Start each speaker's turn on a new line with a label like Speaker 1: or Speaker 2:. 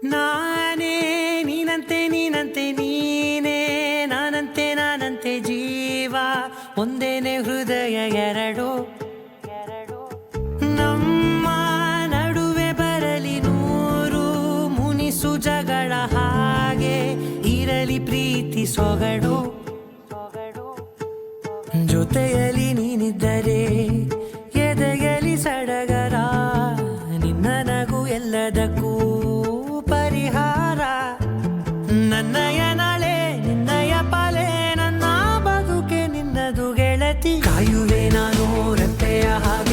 Speaker 1: ನಾನೇ ನೀನಂತೆ ನೀನಂತೆ ನೀನೇ ನಾನಂತೆ ನಾನಂತೆ ಜೀವ ಒಂದೇನೆ ಹೃದಯ ಎರಡು ನಮ್ಮ ನಡುವೆ ಬರಲಿ ನೂರು ಮುನಿಸು ಜಗಳ ಹಾಗೆ ಇರಲಿ ಪ್ರೀತಿ ಸೊಗಡು ಜೊತೆಯಲ್ಲಿ ನೀನಿದ್ದರೆ ಎದೆಯಲಿ ಸಡಗರ ನಿನ್ನ ನಗು ಎಲ್ಲದಕ್ಕೂ ಪರಿಹಾರ ನನ್ನಯ ನಾಳೆ ನಿನ್ನಯ ಪಾಲೆ ನನ್ನ ಬದುಕೆ ನಿನ್ನದು ಗೆಳತಿ ಕಾಯುವೆ ನಾನು ರೆಪ್ಪೆಯ ಹಾಗೆ